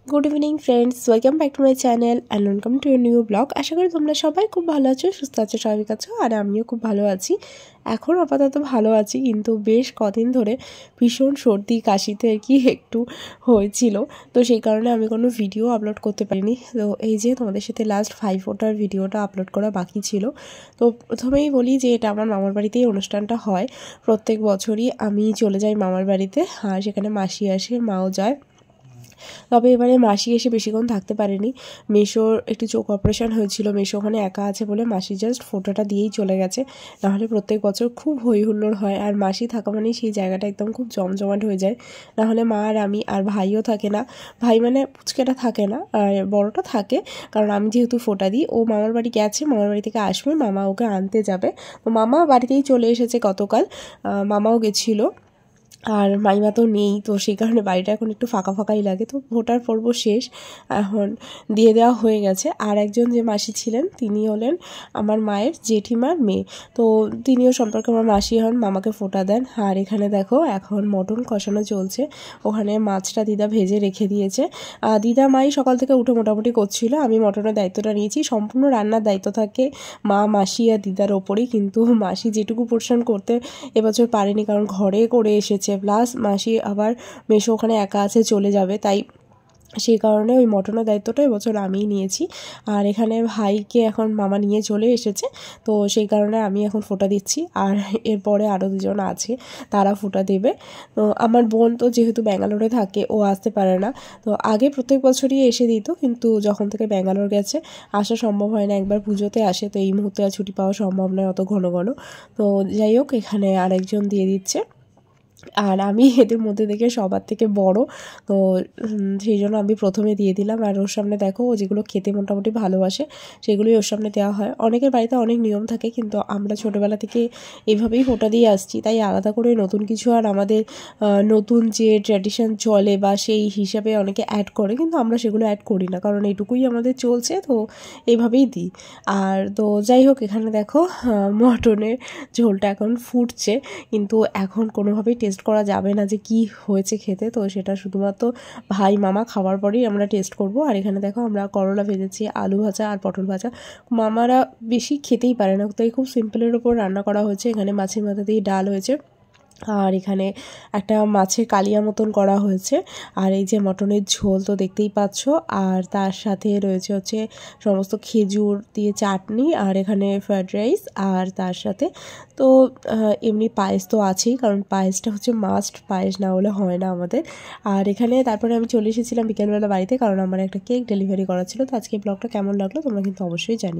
Good evening friends, welcome back to my channel and welcome to your new blog. আশা করি তোমরা সবাই খুব ভালো আছো, সুস্থ আছো, স্বাভাবিক আছো, আর আমিও খুব ভালো আছি। এখন আপাতত ভালো আছি, কিন্তু বেশ কদিন ধরে ভীষণ সর্দি কাশিতে আর কি একটু হয়েছিল, তো সেই কারণে আমি কোনো ভিডিও আপলোড করতে পারিনি। তো এই যে তোমাদের সাথে লাস্ট 5 ওটার ভিডিওটা আপলোড করা বাকি ছিল। তো প্রথমেই বলি যে এটা আমার মামার বাড়িতেই অনুষ্ঠানটা হয়। প্রত্যেক বছরই আমি চলে যাই মামার বাড়িতে, আর সেখানে মাসি আসে, মাও যায়। তবে এবারে মাসি এসে বেশিক্ষণ থাকতে পারেনি। মেসোর একটু চোখ অপারেশন হয়েছিল, মেসো ওখানে একা আছে বলে মাসি জাস্ট ফোটোটা দিয়েই চলে গেছে। নাহলে প্রত্যেক বছর খুব হই হুল্লোড় হয়, আর মাসি থাকা মানেই সেই জায়গাটা একদম খুব জমজমাট হয়ে যায়। নাহলে মা আর আমি, আর ভাইও থাকে না। ভাই মানে পুচকেটা থাকে না, আর বড়টা থাকে, কারণ আমি যেহেতু ফোঁটা দিই। ও মামার বাড়ি গেছে, মামার বাড়ি থেকে আসবে, মামা ওকে আনতে যাবে। তো মামা বাড়িতেই চলে এসেছে গতকাল, মামাও গেছিলো। আর মাইমা তো নেই, তো সেই কারণে বাড়িটা এখন একটু ফাঁকা ফাঁকাই লাগে। তো ভোটার পর্ব শেষ, এখন দিয়ে দেওয়া হয়ে গেছে। আর একজন যে মাসি ছিলেন তিনি হলেন আমার মায়ের জেঠিমার মেয়ে, তো তিনিও সম্পর্কে আমার মাসি হন, মামাকে ফোঁটা দেন। আর এখানে দেখো এখন মটন কষানো চলছে, ওখানে মাছটা দিদা ভেজে রেখে দিয়েছে। দিদা মাই সকাল থেকে উঠে মোটামুটি করছিল, আমি মটনের দায়িত্বটা নিয়েছি। সম্পূর্ণ রান্নার দায়িত্ব থাকে মা, মাসি আর দিদার ওপরেই, কিন্তু মাসি যেটুকু পোর্শন করতে এবছর পারেনি, কারণ ঘরে করে এসেছে, প্লাস মাসি আবার মেসো ওখানে একা আছে, চলে যাবে, তাই সেই কারণে ওই মটনের দায়িত্বটা এবছর আমিই নিয়েছি। আর এখানে ভাইকে এখন মামা নিয়ে চলে এসেছে, তো সেই কারণে আমি এখন ফোঁটা দিচ্ছি। আর এরপরে আরও দুজন আছে, তারা ফোঁটা দেবে। তো আমার বোন তো যেহেতু ব্যাঙ্গালোরে থাকে, ও আসতে পারে না। তো আগে প্রত্যেক বছরই এসে দিত, কিন্তু যখন থেকে ব্যাঙ্গালোর গেছে আসা সম্ভব হয় না। একবার পুজোতে আসে, তো এই মুহূর্তে আর ছুটি পাওয়া সম্ভব নয় অত ঘন ঘন। তো যাই হোক, এখানে আরেকজন দিয়ে দিচ্ছে, আর আমি এদের মধ্যে থেকে সবার থেকে বড়, তো সেই জন্য আমি প্রথমে দিয়ে দিলাম। আর ওর সামনে দেখো, ও যেগুলো খেতে মোটামুটি ভালোবাসে সেগুলোই ওর সামনে দেওয়া হয়। অনেকের বাড়িতে অনেক নিয়ম থাকে, কিন্তু আমরা ছোটোবেলা থেকে এইভাবেই ফোঁটা দিয়ে আসছি, তাই আলাদা করে নতুন কিছু আর আমাদের নতুন যে ট্র্যাডিশন চলে বা সেই হিসাবে অনেকে অ্যাড করে, কিন্তু আমরা সেগুলো অ্যাড করি না, কারণ এইটুকুই আমাদের চলছে, তো এইভাবেই দিই। আর তো যাই হোক, এখানে দেখো মটনের ঝোলটা এখন ফুটছে, কিন্তু এখন কোনোভাবেই টেস্ট করা যাবে না যে কি হয়েছে খেতে, তো সেটা শুধুমাত্র ভাই মামা খাওয়ার পরেই আমরা টেস্ট করব। আর এখানে দেখো আমরা করলা ভেজেছি, আলু ভাজা আর পটল ভাজা। মামারা বেশি খেতেই পারে না, তাই খুব সিম্পলের ওপর রান্না করা হয়েছে। এখানে মাছের মাথা দিয়ে ডাল হয়েছে, আর এখানে একটা মাছের কালিয়া মতন করা হয়েছে, আর এই যে মটনের ঝোল তো দেখতেই পাচ্ছ। আর তার সাথে রয়েছে হচ্ছে সমস্ত খেজুর দিয়ে চাটনি, আর এখানে ফ্রায়েড রাইস, আর তার সাথে তো এমনি পায়েস তো আছেই, কারণ পায়েসটা হচ্ছে মাস্ট, পায়েস না হলে হয় না আমাদের। আর এখানে তারপরে আমি চলে এসেছিলাম বিকেলবেলা বাড়িতে, কারণ আমার একটা কেক ডেলিভারি করা ছিল। তো আজকে ব্লগটা কেমন লাগলো তোমরা কিন্তু অবশ্যই জানি।